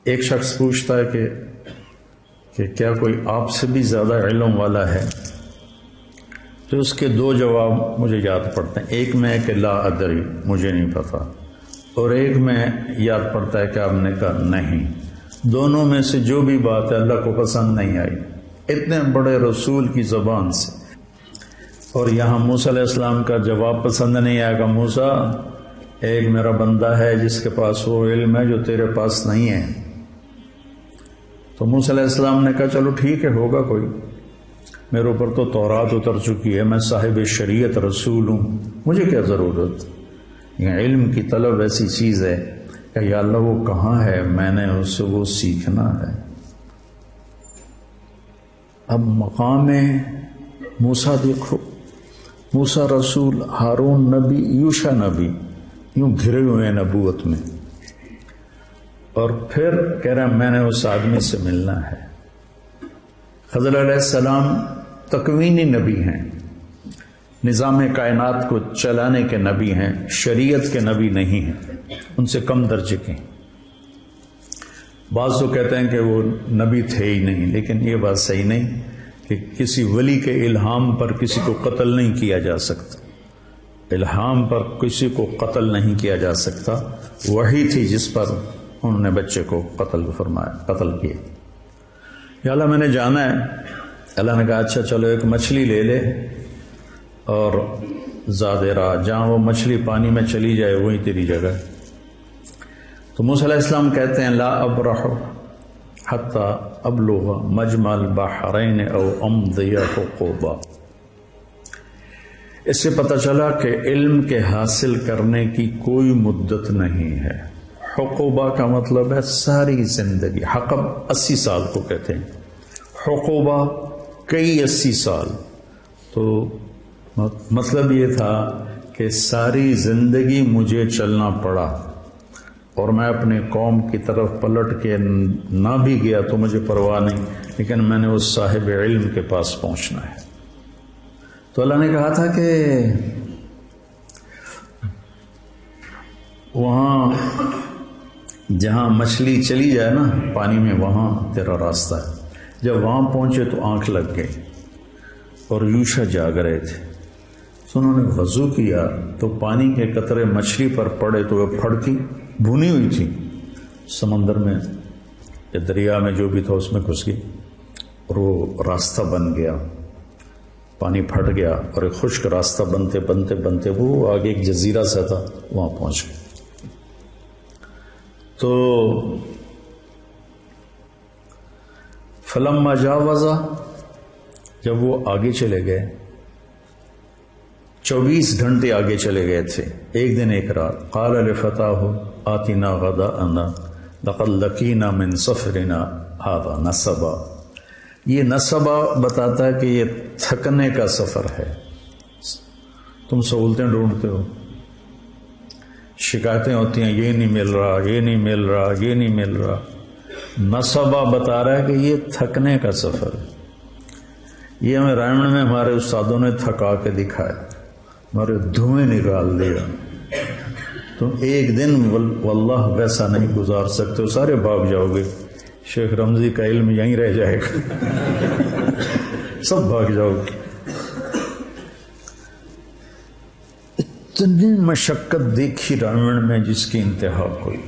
ایک شخص پوچھتا ہے کہ کیا کوئی آپ سے بھی زیادہ علم والا ہے؟ تو اس کے دو جواب مجھے یاد پڑتے ہیں. ایک میں کہ لا ادری، مجھے نہیں پتا، اور ایک میں یاد پڑتا ہے کہ آپ نے کہا نہیں. دونوں میں سے جو بھی بات ہے اللہ کو پسند نہیں آئی اتنے بڑے رسول کی زبان سے. اور یہاں موسیٰ علیہ السلام کا جواب پسند نہیں آیا کہ موسیٰ، ایک میرا بندہ ہے جس کے پاس وہ علم ہے جو تیرے پاس نہیں ہے. تو موسیٰ علیہ السلام نے کہا چلو ٹھیک ہے، ہوگا کوئی، میرے اوپر تو تورات اتر چکی ہے، میں صاحب شریعت رسول ہوں، مجھے کیا ضرورت. یہ علم کی طلب ایسی چیز ہے کہ یا اللہ وہ کہاں ہے، میں نے اس سے وہ سیکھنا ہے. اب مقام موسیٰ دیکھو، موسیٰ رسول، ہارون نبی، یوشع نبی، یوں گھرے ہوئے ہیں نبوت میں، اور پھر کہہ رہا میں نے اس آدمی سے ملنا ہے. خضر علیہ السلام تکوینی نبی ہیں، نظام کائنات کو چلانے کے نبی ہیں، شریعت کے نبی نہیں ہیں، ان سے کم درجے کے. بعض تو کہتے ہیں کہ وہ نبی تھے ہی نہیں، لیکن یہ بات صحیح نہیں کہ کسی ولی کے الہام پر کسی کو قتل نہیں کیا جا سکتا. الہام پر کسی کو قتل نہیں کیا جا سکتا. وحی تھی جس پر انہوں نے بچے کو قتل فرمایا، قتل کیا. یا اللہ میں نے جانا ہے. اللہ نے کہا اچھا چلو ایک مچھلی لے لے اور زیادہ راہ، جہاں وہ مچھلی پانی میں چلی جائے وہی تیری جگہ. تو موسیٰ علیہ السلام کہتے ہیں لا ابرح حتی ابلغ مجمع البحرین او امضی حقوبا. اس سے پتہ چلا کہ علم کے حاصل کرنے کی کوئی مدت نہیں ہے. حقوبہ کا مطلب ہے ساری زندگی. حقب 80 سال کو کہتے ہیں، حقوبہ کئی 80 سال. تو مطلب یہ تھا کہ ساری زندگی مجھے چلنا پڑا، اور میں اپنے قوم کی طرف پلٹ کے نہ بھی گیا تو مجھے پرواہ نہیں، لیکن میں نے اس صاحب علم کے پاس پہنچنا ہے. تو اللہ نے کہا تھا کہ وہاں جہاں مچھلی چلی جائے نا پانی میں، وہاں تیرا راستہ ہے. جب وہاں پہنچے تو آنکھ لگ گئی اور یوشع جاگ رہے تھے. تو انہوں نے وضو کیا تو پانی کے قطرے مچھلی پر پڑے تو وہ پھڑکی، بھونی ہوئی تھی، سمندر میں یا دریا میں جو بھی تھا اس میں گھس گئی، اور وہ راستہ بن گیا. پانی پھٹ گیا اور ایک خشک راستہ بنتے بنتے بنتے وہ آگے ایک جزیرہ سا تھا، وہاں پہنچ گئے. تو فلما جاوزا، جب وہ آگے چلے گئے، 24 گھنٹے آگے چلے گئے تھے، ایک دن ایک رات. قال لفتاہ آتنا غداءنا لقد لقینا من سفرنا هذا نصبا. یہ نصبا بتاتا ہے کہ یہ تھکنے کا سفر ہے. تم سہولتیں ڈھونڈتے ہو، شکایتیں ہوتی ہیں یہ نہیں مل رہا، یہ نہیں مل رہا، یہ نہیں مل رہا. نصبا بتا رہا ہے کہ یہ تھکنے کا سفر ہے. یہ ہمیں رائمن میں ہمارے استادوں نے تھکا کے دکھایا، ہمارے دھوئیں نکال دیا. تم ایک دن واللہ ویسا نہیں گزار سکتے ہو، سارے بھاگ جاؤ گے. شیخ رمضی کا علم یہیں رہ جائے گا، سب بھاگ جاؤ گے. اتنی مشقت دیکھی رائمن میں جس کی انتہا کوئی.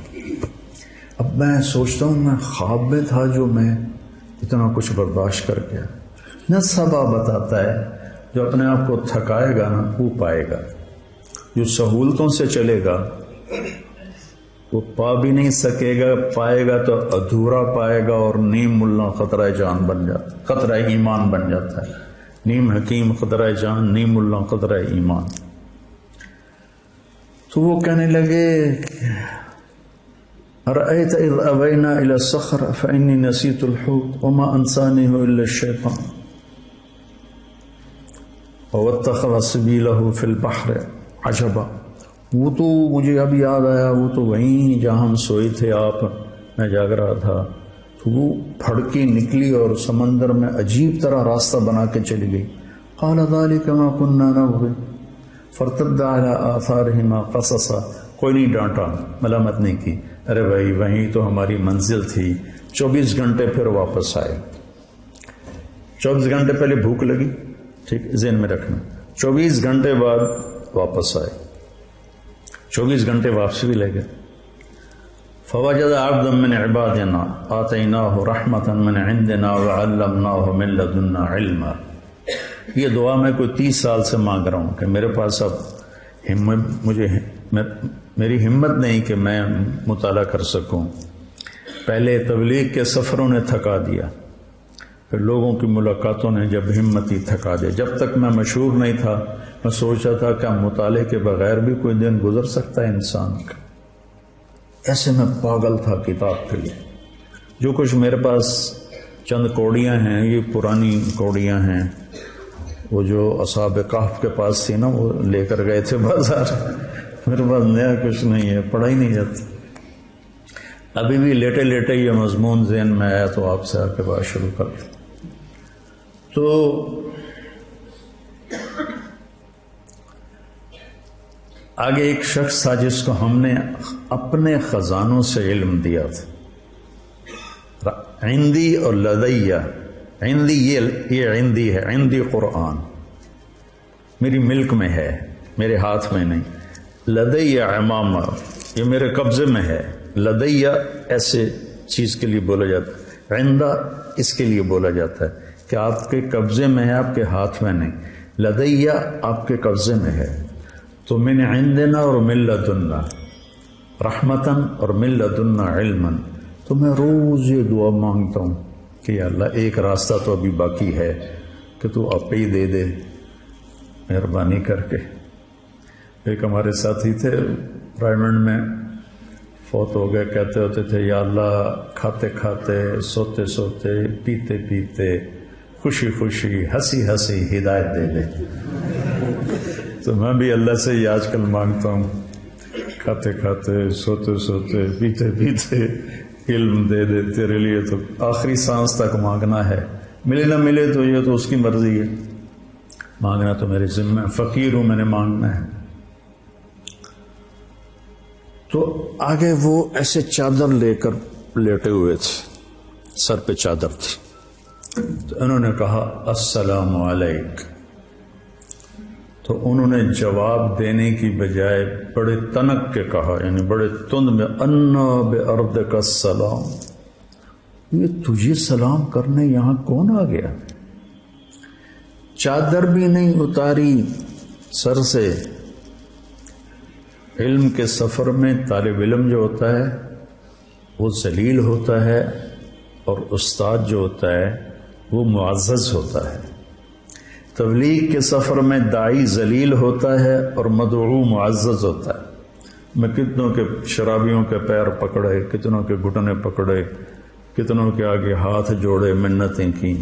اب میں سوچتا ہوں میں خواب میں تھا جو میں اتنا کچھ برداشت کر گیا. نصبا بتاتا ہے جو اپنے آپ کو تھکائے گا نا وہ پائے گا، جو سہولتوں سے چلے گا وہ پا بھی نہیں سکے گا، پائے گا تو ادھورا پائے گا، اور نیم ملا خطرہ جان بن جاتا، خطرہ ایمان بن جاتا ہے. نیم حکیم خطرہ جان، نیم ملا خطرہ ایمان. تو وہ کہنے لگے ارأیت اذ اوینا الی الصخرۃ فانی نسیت الحوت وما انسانیہ الا الشیطان واتخذ سبیلہ فی البحر عجبا. وہ تو مجھے اب یاد آیا، وہ تو وہیں جہاں ہم سوئے تھے، آپ میں جاگ رہا تھا، تو وہ پھڑکی نکلی اور سمندر میں عجیب طرح راستہ بنا کے چلی گئی. قال ذلک ما كنا نبغي فارتد على آثارهما قصصا. کوئی نہیں ڈانٹا، ملامت نہیں کی. ارے بھائی وہیں تو ہماری منزل تھی. 24 گھنٹے پھر واپس آئے. 24 گھنٹے پہلے بھوک لگی, ٹھیک ذہن میں رکھنا, 24 گھنٹے بعد واپس آئے, 24 گھنٹے واپسی بھی لے گئے. فوجد عبدا من عبادنا آتیناہ رحمۃ من عندنا وعلمناہ من لدنا علما. یہ دعا میں کوئی 30 سال سے مانگ رہا ہوں کہ میرے پاس اب میری ہمت نہیں کہ میں مطالعہ کر سکوں. پہلے تبلیغ کے سفروں نے تھکا دیا, پھر لوگوں کی ملاقاتوں نے جب ہمت ہی تھکا دیا. جب تک میں مشہور نہیں تھا میں سوچا تھا کہ مطالعے کے بغیر بھی کوئی دن گزر سکتا ہے انسان کا. ایسے میں پاگل تھا کتاب کے لیے. جو کچھ میرے پاس چند کوڑیاں ہیں, یہ پرانی کوڑیاں ہیں, وہ جو اصحاب کہف کے پاس تھی نا وہ لے کر گئے تھے بازار. میرے پاس نیا کچھ نہیں ہے, پڑھا ہی نہیں جاتا. ابھی بھی لیٹے لیٹے یہ مضمون ذہن میں آیا تو آپ سے آ کے بات شروع کر دیں. تو آگے ایک شخص تھا جس کو ہم نے اپنے خزانوں سے علم دیا تھا. عندی اور لدیہ. عندی یہ عندی ہے, عندی قرآن میری ملک میں ہے, میرے ہاتھ میں نہیں. لدیہ امامہ یہ میرے قبضے میں ہے. لدیہ ایسے چیز کے لیے بولا جاتا ہے, عندہ اس کے لیے بولا جاتا ہے کہ آپ کے قبضے میں ہے, آپ کے ہاتھ میں نہیں. لدیہ آپ کے قبضے میں ہے. تو من عندنا اور من لدنا رحمتاً اور من لدنا علما. تو میں روز یہ دعا مانگتا ہوں کہ یا اللہ ایک راستہ تو ابھی باقی ہے کہ تو آپ ہی دے دے مہربانی کر کے. ایک ہمارے ساتھی تھے رائمنڈ میں, فوت ہو گئے, کہتے ہوتے تھے یا اللہ کھاتے کھاتے سوتے سوتے پیتے پیتے خوشی خوشی ہنسی ہنسی ہدایت دے دے. تو میں بھی اللہ سے یہ آج کل مانگتا ہوں, کھاتے کھاتے سوتے سوتے پیتے پیتے علم دے دے. تیرے لیے تو آخری سانس تک مانگنا ہے, ملے نہ ملے تو یہ تو اس کی مرضی ہے, مانگنا تو میرے ذمہ. فقیر ہوں, میں نے مانگنا ہے. تو آگے وہ ایسے چادر لے کر لیٹے ہوئے تھے, سر پہ چادر تھی. تو انہوں نے کہا السلام علیک. تو انہوں نے جواب دینے کی بجائے بڑے تنک کے کہا, یعنی بڑے تند میں, انا بارضک السلام. یہ تجھے سلام کرنے یہاں کون آ گیا؟ چادر بھی نہیں اتاری سر سے. علم کے سفر میں طالب علم جو ہوتا ہے وہ ذلیل ہوتا ہے, اور استاد جو ہوتا ہے وہ معزز ہوتا ہے. تبلیغ کے سفر میں داعی ذلیل ہوتا ہے اور مدعو معزز ہوتا ہے. میں کتنوں کے شرابیوں کے پیر پکڑے, کتنوں کے گھٹنے پکڑے, کتنوں کے آگے ہاتھ جوڑے, منتیں کی.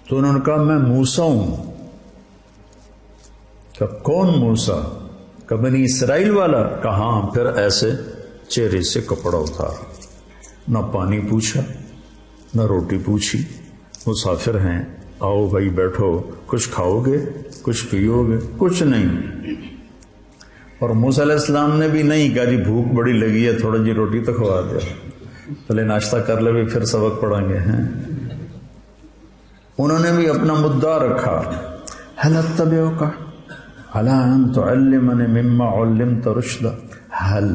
تو انہوں نے کہا میں موسیٰ ہوں. کہ کون موسیٰ؟ کہ بنی اسرائیل والا. کہاں؟ پھر ایسے چہرے سے کپڑا اتارا, نہ پانی پوچھا نہ روٹی پوچھی. مسافر ہیں, آؤ بھائی بیٹھو, کچھ کھاؤ گے کچھ پیو گے؟ کچھ نہیں. اور موسیٰ علیہ السلام نے بھی نہیں کہا جی بھوک بڑی لگی ہے تھوڑا جی روٹی تو کھوا دیا, پہلے ناشتہ کر لے پھر سبق پڑھیں گے. ہیں انہوں نے بھی اپنا مدعا رکھا, هل اتبعک علی ان تعلمنی مما علمت رشدا. هل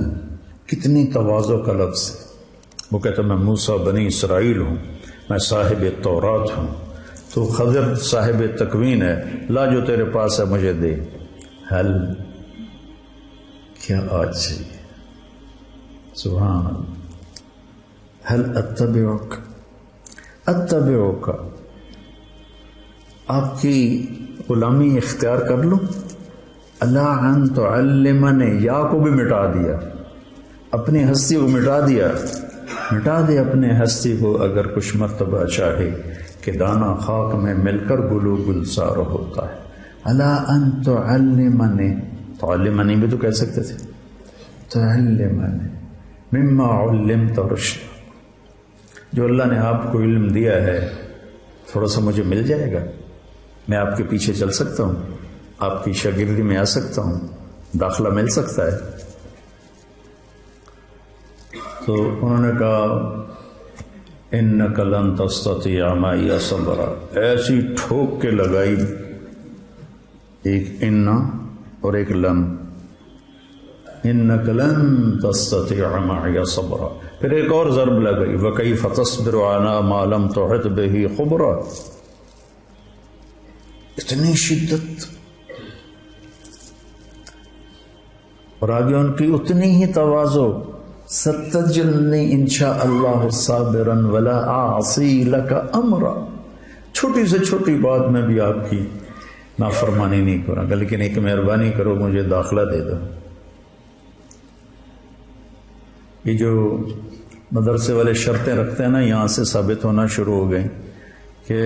کتنی تواضع کا لفظ ہے. وہ کہتا میں موسیٰ بنی اسرائیل ہوں, میں صاحب تورات ہوں, تو خضر صاحب تکوین ہے, لا جو تیرے پاس ہے مجھے دے. حل کیا آج چاہیے, سبحان اللہ. حل اتبعک, اتبعک آپ کی غلامی اختیار کر لوں. اللہ ان تعلمنی, یا کو بھی مٹا دیا, اپنی ہستی کو مٹا دیا, مٹا دے اپنے ہستی کو اگر کچھ مرتبہ چاہے کہ دانا خاک میں مل کر گلو گلزار ہوتا ہے. اللہ ان تعلمنی, تعلمنی بھی تو کہہ سکتے تھے, تعلمنی مما علمت رشدا. جو اللہ نے آپ کو علم دیا ہے تھوڑا سا مجھے مل جائے گا, میں آپ کے پیچھے چل سکتا ہوں, آپ کی شاگردی میں آ سکتا ہوں, داخلہ مل سکتا ہے. تو انہوں نے کہا انک لن تستطیع معی صبرا، ایسی ٹھوک کے لگائی، ایک ان اور ایک لن، انک لن تستطیع معی صبرا، پھر ایک اور ضرب لگائی وکیف تصبر علی ما لم تحط بہ خبرا، اتنی شدت، اور آگے ان کی اتنی ہی تواضع، ستجدنی انشاء اللہ صابرا ولا اعصی لک امرا، چھوٹی سے چھوٹی بات میں بھی آپ کی نافرمانی نہیں کروں گا، لیکن ایک مہربانی کرو مجھے داخلہ دے دو۔ یہ جو مدرسے والے شرطیں رکھتے ہیں نا، یہاں سے ثابت ہونا شروع ہو گئی کہ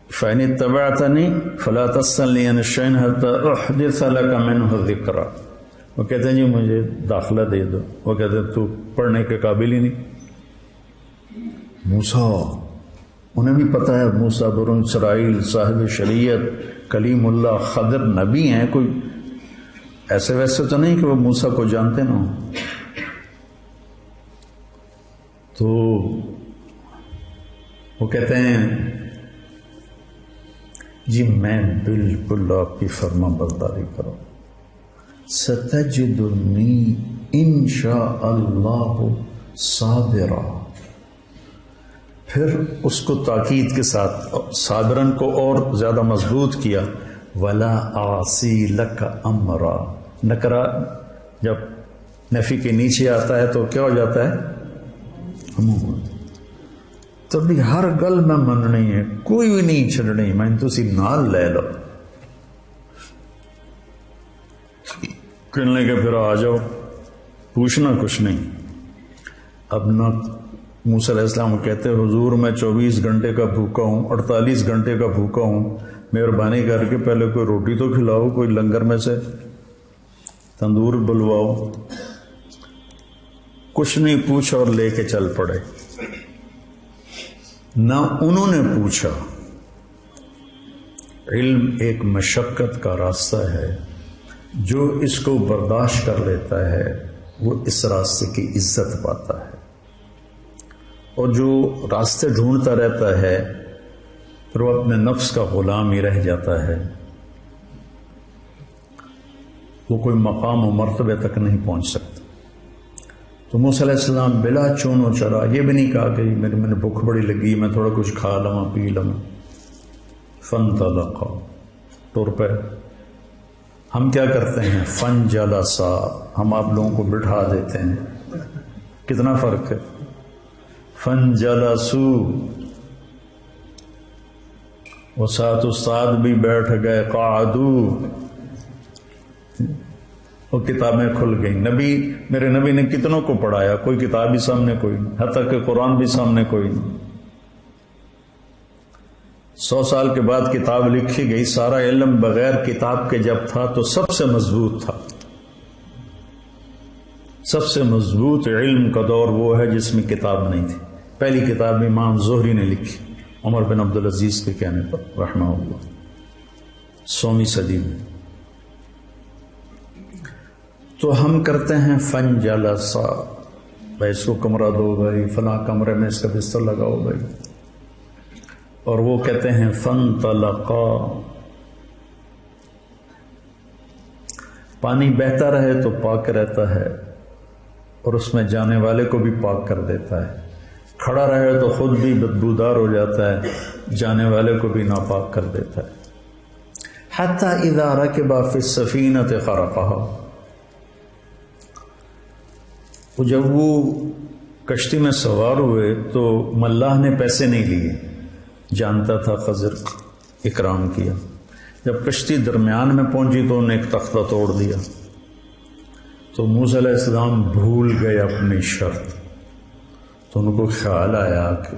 فَإِنِ اتَّبَعْتَنِي فَلَا تَسْأَلْنِي عَنْ شَيْءٍ حَتَّى أُحْدِثَ لَكَ مِنْهُ ذِكْرًا، وہ کہتے ہیں جی مجھے داخلہ دے دو، وہ کہتے ہیں تو پڑھنے کے قابل ہی نہیں۔ موسیٰ، انہیں بھی پتہ ہے موسیٰ بنو اسرائیل صاحب شریعت کلیم اللہ خضر نبی ہیں، کوئی ایسے ویسے تو نہیں کہ وہ موسیٰ کو جانتے نہ ہوں۔ تو وہ کہتے ہیں جی میں بالکل آپ کی فرما برداری کروں، ستجدنی انشاء اللہ صابرا، پھر اس کو تاکید کے ساتھ صابرن کو اور زیادہ مضبوط کیا، ولا اعصی لک امرا، نکرا جب نفی کے نیچے آتا ہے تو کیا ہو جاتا ہے؟ تو بھی ہر گل میں مننی ہے، کوئی بھی نہیں چھڑنی، میں تسی نال لے لو، کہنے کے پھر آ جاؤ، پوچھنا کچھ نہیں۔ اب نہ موسیٰ علیہ السلام کہتے حضور میں 24 گھنٹے کا بھوکا ہوں، 48 گھنٹے کا بھوکا ہوں، مہربانی کر کے پہلے کوئی روٹی تو کھلاؤ، کوئی لنگر میں سے تندور بلواؤ، کچھ نہیں پوچھا اور لے کے چل پڑے۔ نہ انہوں نے پوچھا، علم ایک مشقت کا راستہ ہے، جو اس کو برداشت کر لیتا ہے وہ اس راستے کی عزت پاتا ہے، اور جو راستے ڈھونڈتا رہتا ہے پھر وہ اپنے نفس کا غلام ہی رہ جاتا ہے، وہ کوئی مقام و مرتبے تک نہیں پہنچ سکتا۔ تو موسیٰ علیہ السلام بلا چون و چرا، یہ بھی نہیں کہا کہ میں بھوک بڑی لگی میں تھوڑا کچھ کھا لوں پی لوں، فانطلقا، ٹور پہ۔ ہم کیا کرتے ہیں؟ فانجلسا، ہم آپ لوگوں کو بٹھا دیتے ہیں، کتنا فرق ہے؟ فانجلسو، وہ ساتھ استاد بھی بیٹھ گئے، قعدو، وہ کتابیں کھل گئیں۔ نبی، میرے نبی نے کتنوں کو پڑھایا، کوئی کتاب بھی سامنے کوئی نہیں، حتیٰ کہ قرآن بھی سامنے کوئی نہیں۔ 100 سال کے بعد کتاب لکھی گئی، سارا علم بغیر کتاب کے جب تھا تو سب سے مضبوط تھا۔ سب سے مضبوط علم کا دور وہ ہے جس میں کتاب نہیں تھی۔ پہلی کتاب امام زہری نے لکھی، عمر بن عبدالعزیز کے کہنے پر رحمہ اللہ، 100ویں صدی میں۔ تو ہم کرتے ہیں فن جلسا، بھائی اس کو کمرہ دو، بھائی فلاں کمرے میں اس کا بستر لگاؤ بھائی، اور وہ کہتے ہیں فن طلقا، پانی بہتا رہے تو پاک رہتا ہے اور اس میں جانے والے کو بھی پاک کر دیتا ہے، کھڑا رہے تو خود بھی بدبودار ہو جاتا ہے، جانے والے کو بھی ناپاک کر دیتا ہے۔ حتی اذا رکب فی السفینۃ خرقها، جب وہ کشتی میں سوار ہوئے تو ملاح نے پیسے نہیں لیے، جانتا تھا خضر اکرام کیا۔ جب کشتی درمیان میں پہنچی تو انہیں ایک تختہ توڑ دیا، تو موسیٰ علیہ السلام بھول گئے اپنی شرط، تو ان کو خیال آیا کہ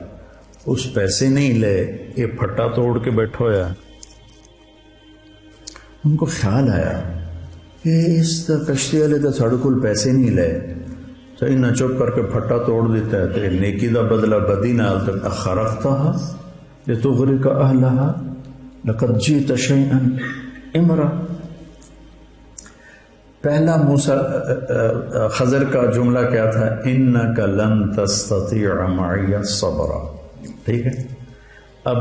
اس پیسے نہیں لے، یہ پھٹا توڑ کے بیٹھا ہوا ہے۔ ان کو خیال آیا کہ اس کشتی والے تو ساڑھے کول پیسے نہیں لے، تو انہیں چپ کر کے پھٹا توڑ دیتا ہے، تو نیکی دا بدلہ بدی نال تک اخرقتها لتغرق اہلها لقد جئت شیئا امرأ. پہلا خضر کا جملہ کیا تھا؟ انک لن تستطیع معی صبرا. ٹھیک ہے. اب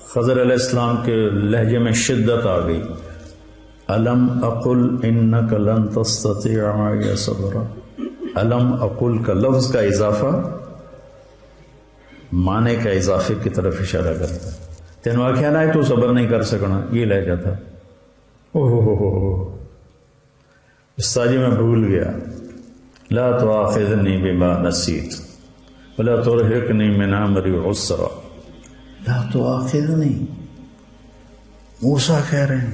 خضر علیہ السلام کے لہجے میں شدت آ گئی. الم اقل انک لن تستطیع معی صبرا. الم اقل کا لفظ کا اضافہ معنی کا اضافے کی طرف اشارہ کرتا ہے. تین واقعہ نہ ہے تو صبر نہیں کر سکنا، یہ لہجہ تھا. استاجی میں بھول گیا. لا تؤاخذنی بما نسیت ولا ترهقنی من امری عسرا. لا تؤاخذنی، موسیٰ کہہ رہے ہیں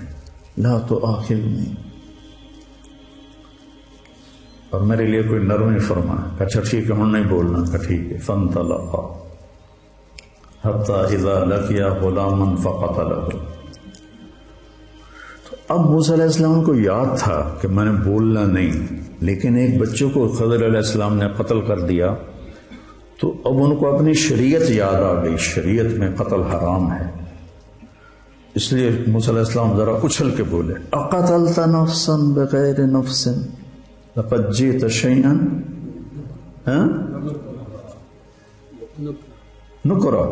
لا تؤاخذنی، اور میرے لیے کوئی نرمی فرما. اچھا ٹھیک ہے، ہم نہیں بولنا. ٹھیک ہے. فانطلقا حتی اذا لقیا غلاما فقتلہ. اب موسیٰ علیہ السلام کو یاد تھا کہ میں نے بولنا نہیں، لیکن ایک بچے کو خضر علیہ السلام نے قتل کر دیا، تو اب ان کو اپنی شریعت یاد آ گئی. شریعت میں قتل حرام ہے. اس لیے موسیٰ علیہ السلام ذرا اچھل کے بولے اقتلت نفسا بغیر نفس لقد جئت شیئا نکرا.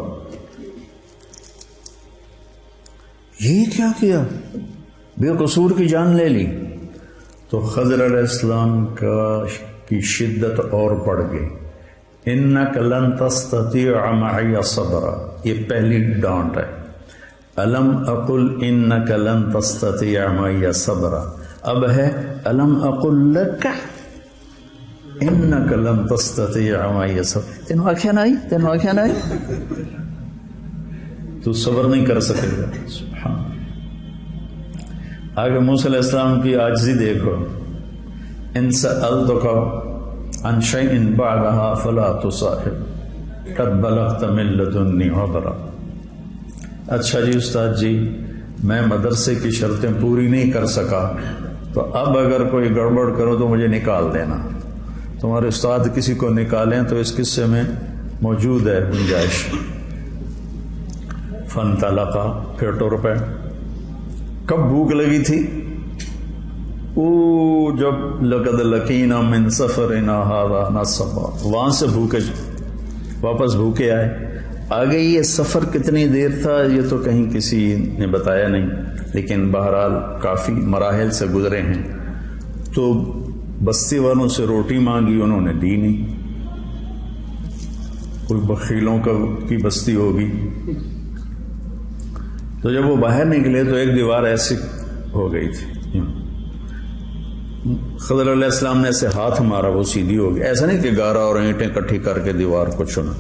یہ کیا کیا؟ بے قصور کی جان لے لی. تو خضر علیہ السلام کی شدت اور بڑھ گئی. انک لن تستطیع معی صبرا، یہ پہلی ڈانٹ ہے. الم اقل انک لن تستطیع معی صبرا. اب ہے الم اقل لک انک لن تستطیع معی صبرا. تین واقعہ نہ آئی تو صبر نہیں کر سکے گا. سبحان. آگے موسیٰ علیہ السلام کی عاجزی دیکھو. ان سألتک عن شیء بعدها فلا تصاحب قد بلغت من لدنی عذرا. اچھا جی استاد جی، میں مدرسے کی شرطیں پوری نہیں کر سکا، تو اب اگر کوئی گڑبڑ کرو تو مجھے نکال دینا. تمہارے استاد کسی کو نکالیں تو اس قصے میں موجود ہے گنجائش. فانطلقا، پھر ٹر پہ. کب بھوک لگی تھی؟ جب لقد لقینا من سفرنا ھذا نصبا، وہاں سے بھوکے واپس بھوکے آئے. آگے یہ سفر کتنی دیر تھا یہ تو کہیں کسی نے بتایا نہیں، لیکن بہرحال کافی مراحل سے گزرے ہیں. تو بستی والوں سے روٹی مانگی، انہوں نے دی نہیں. کوئی بخیلوں کی بستی ہوگی. تو جب وہ باہر نکلے تو ایک دیوار ایسی ہو گئی تھی. خضر علیہ السلام نے ایسے ہاتھ مارا، وہ سیدھی ہو گئی. ایسا نہیں کہ گارا اور اینٹیں اکٹھی کر کے دیوار کو چنا،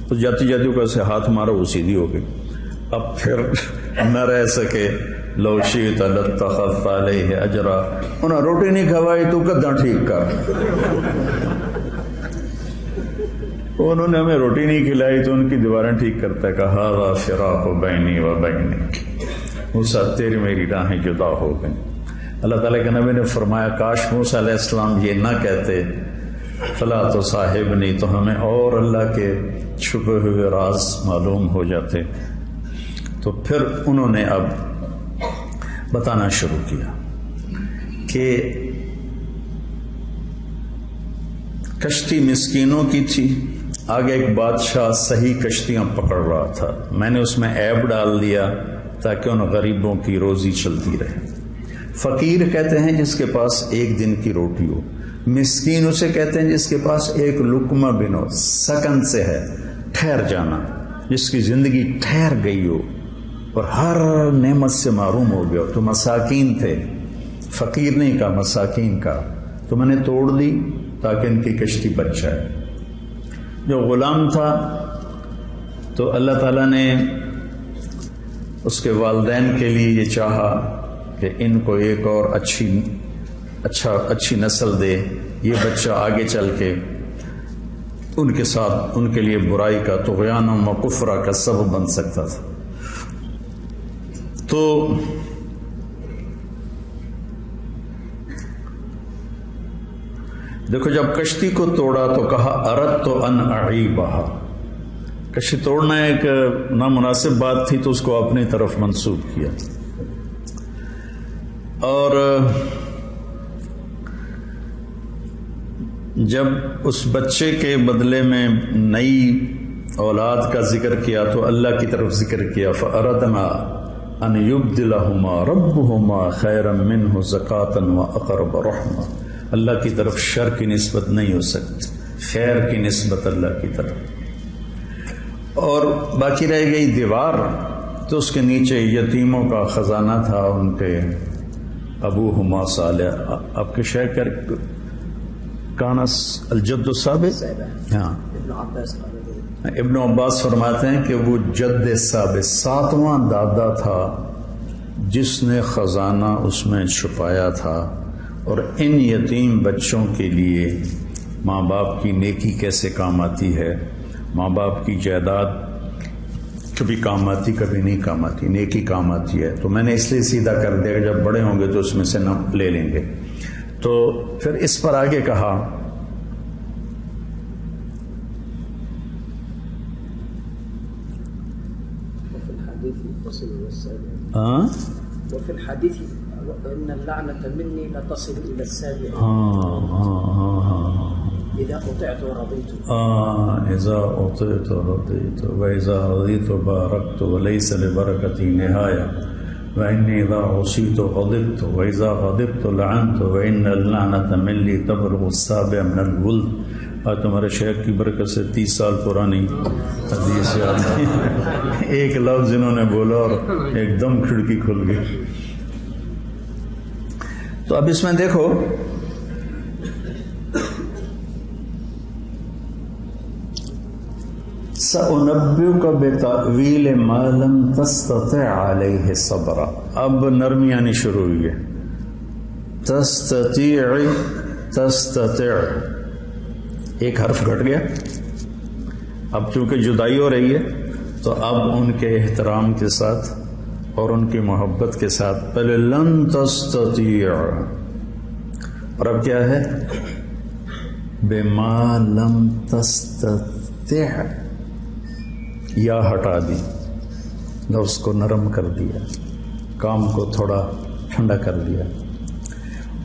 تو جاتی جاتی کو ایسے ہاتھ مارا، وہ سیدھی ہو گئی. اب پھر نہ رہ سکے. لو شئت لاتخذت علیہ اجرا. انہیں روٹی نہیں کھوائی تو کداں ٹھیک کر. انہوں نے ہمیں روٹی نہیں کھلائی تو ان کی دیواریں ٹھیک کرتا ہے. کہا ھذا فراق بینی و بینک. موسیٰ تیری میری راہیں جدا ہو گئیں. اللہ تعالیٰ کے نبی نے فرمایا کاش موسیٰ علیہ السلام یہ نہ کہتے فلا تصاحبنی، تو ہمیں اور اللہ کے چھپے ہوئے راز معلوم ہو جاتے. تو پھر انہوں نے اب بتانا شروع کیا کہ کشتی مسکینوں کی تھی. آگے ایک بادشاہ صحیح کشتیاں پکڑ رہا تھا، میں نے اس میں عیب ڈال دیا تاکہ ان غریبوں کی روزی چلتی رہے. فقیر کہتے ہیں جس کے پاس ایک دن کی روٹی ہو. مسکین اسے کہتے ہیں جس کے پاس ایک لقمہ بھی نہ ہو. سکن سے ہے ٹھہر جانا، جس کی زندگی ٹھہر گئی ہو اور ہر نعمت سے محروم ہو گیا. تو مساکین تھے، فقیر نہیں کہا، مساکین کا. تو میں نے توڑ دی تاکہ ان کی کشتی بچ جائے. جو غلام تھا تو اللہ تعالیٰ نے اس کے والدین کے لیے یہ چاہا کہ ان کو ایک اور اچھی نسل دے. یہ بچہ آگے چل کے ان کے ساتھ ان کے لیے برائی کا، طغیان و کفر کا سبب بن سکتا تھا. تو دیکھو جب کشتی کو توڑا تو کہا اردت ان اعیبھا. کشتی توڑنا ایک نامناسب بات تھی تو اس کو اپنی طرف منسوب کیا. اور جب اس بچے کے بدلے میں نئی اولاد کا ذکر کیا تو اللہ کی طرف ذکر کیا، فَأَرَدْنَا أَنْ يُبْدِلَهُمَا رَبُّهُمَا خَيْرًا مِّنْهُ زَكَاةً وَأَقْرَبَ رَحْمًا۔ اللہ کی طرف شر کی نسبت نہیں ہو سکتی، خیر کی نسبت اللہ کی طرف۔ اور باقی رہ گئی دیوار، تو اس کے نیچے یتیموں کا خزانہ تھا، ان کے ابوہما صالح، آپ کے شیخ کانس الجد الثابت، ہاں ابن عباس فرماتے ہیں کہ وہ جد ثابت 7واں دادا تھا جس نے خزانہ اس میں چھپایا تھا۔ اور ان یتیم بچوں کے لیے ماں باپ کی نیکی کیسے کام آتی ہے، ماں باپ کی جائیداد کبھی کام آتی کبھی نہیں کام آتی، نیکی کام آتی ہے۔ تو میں نے اس لیے سیدھا کر دیا کہ جب بڑے ہوں گے تو اس میں سے نہ لے لیں گے۔ تو پھر اس پر آگے کہا وفي الحديث ان اللعنة مني لتصل الى السابع اذا اطعت ورضيت اذا اطعت ورضيت واذا رضيت باركت وليس لبركتي نهاية واني اذا عصيت غضبت واذا غضبت لعنت وان اللعنة مني تبلغ السابع من الولد۔ آج تمہارے شیخ کی برکت سے 30 سال پرانی حدیث یاد ہے، ایک لفظ انہوں نے بولا اور ایک دم کھڑکی کھل گئی۔ تو اب اس میں دیکھو سأنبئك بتأویل ما لم تستطع علیہ صبرا۔ اب نرمی آنی شروع ہوئی ہے، تستطيع ایک حرف گھٹ گیا۔ اب چونکہ جدائی ہو رہی ہے تو اب ان کے احترام کے ساتھ اور ان کی محبت کے ساتھ پہلے لن تستطيع، اور اب کیا ہے بما لم تستطع، یا ہٹا دی، لفظ کو نرم کر دیا، کام کو تھوڑا ٹھنڈا کر دیا۔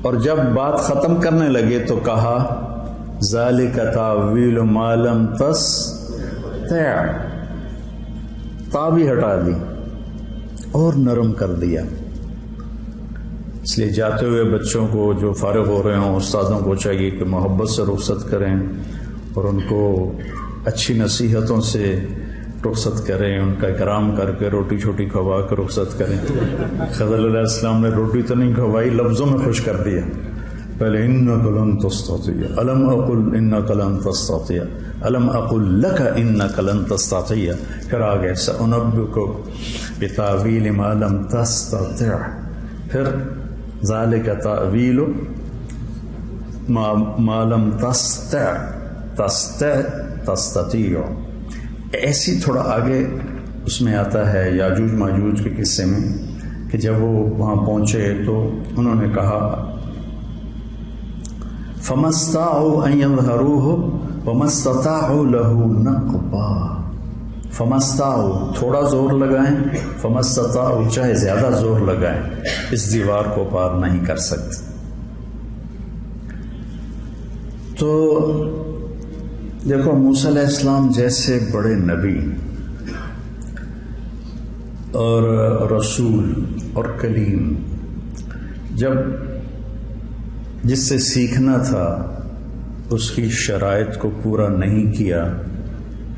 اور جب بات ختم کرنے لگے تو کہا ذالک تاویل ما لم تستطع، تا بھی ہٹا دی اور نرم کر دیا۔ اس لیے جاتے ہوئے بچوں کو جو فارغ ہو رہے ہوں، استادوں کو چاہیے کہ محبت سے رخصت کریں اور ان کو اچھی نصیحتوں سے رخصت کریں، ان کا اکرام کر کے روٹی چھوٹی کھوا کے رخصت کریں۔ خضر علیہ السلام نے روٹی تو نہیں کھوائی، لفظوں میں خوش کر دیا۔ پہلے انک لن تستطيع، الم اقل انک لن تستطيع، الم اقل لک انک لن تستطيع، پھر آگے سأنبئک بتأویل ما لم تستطع، پھر ذالک تأویل ما لم تستطيع۔ ایسی تھوڑا آگے اس میں آتا ہے یاجوج ماجوج کے قصے میں کہ جب وہ وہاں پہنچے تو انہوں نے کہا فَمَا اسْتَطَاعُوا أَن يَظْهَرُوهُ وَمَا اسْتَطَاعُوا لَهُ نَقْبًا۔ فَمَا اسْتَطَاعُوا، تھوڑا زور لگائیں، فَمَا اسْتَطَاعُوا چاہے زیادہ زور لگائیں، اس دیوار کو پار نہیں کر سکتے۔ تو دیکھو موسیٰ علیہ السلام جیسے بڑے نبی اور رسول اور کلیم، جب جس سے سیکھنا تھا اس کی شرائط کو پورا نہیں کیا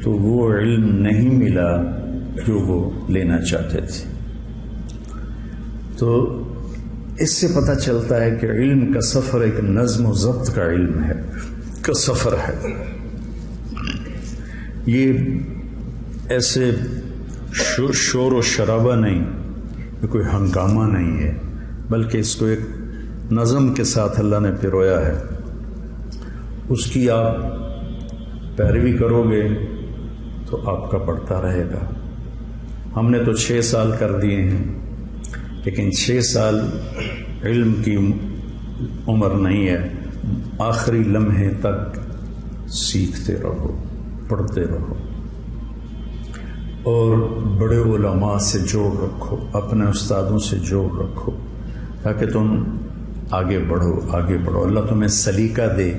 تو وہ علم نہیں ملا جو وہ لینا چاہتے تھے۔ تو اس سے پتہ چلتا ہے کہ علم کا سفر ایک نظم و ضبط کا علم ہے، کا سفر ہے۔ یہ ایسے شور و شرابہ نہیں، یہ کوئی ہنگامہ نہیں ہے، بلکہ اس کو ایک نظم کے ساتھ اللہ نے پرویا ہے۔ اس کی آپ پیروی کرو گے تو آپ کا بڑھتا رہے گا۔ ہم نے تو 6 سال کر دیے ہیں، لیکن 6 سال علم کی عمر نہیں ہے، آخری لمحے تک سیکھتے رہو، پڑھتے رہو اور بڑے علماء سے جوڑ رکھو، اپنے استادوں سے جوڑ رکھو، تاکہ تم آگے بڑھو آگے بڑھو. اللہ تمہیں سلیقہ دے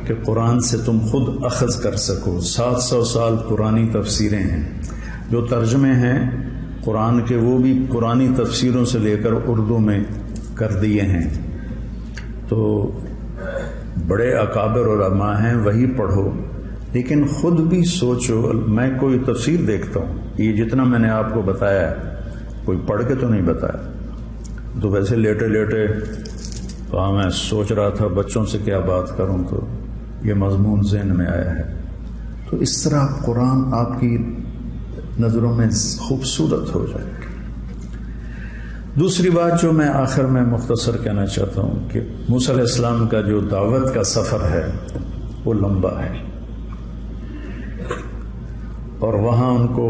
کہ قرآن سے تم خود اخذ کر سکو. 700 سال قرآنی تفسیریں ہیں، جو ترجمے ہیں قرآن کے وہ بھی قرآنی تفسیروں سے لے کر اردو میں کر دیے ہیں. تو بڑے اکابر علماء ہیں، وہی پڑھو، لیکن خود بھی سوچو. میں کوئی تفسیر دیکھتا ہوں، یہ جتنا میں نے آپ کو بتایا ہے کوئی پڑھ کے تو نہیں بتایا، تو ویسے لیٹے لیٹے تو میں سوچ رہا تھا بچوں سے کیا بات کروں، تو یہ مضمون ذہن میں آیا ہے. تو اس طرح قرآن آپ کی نظروں میں خوبصورت ہو جائے گا. دوسری بات جو میں آخر میں مختصر کہنا چاہتا ہوں کہ موسیٰ علیہ السلام کا جو دعوت کا سفر ہے وہ لمبا ہے، اور وہاں ان کو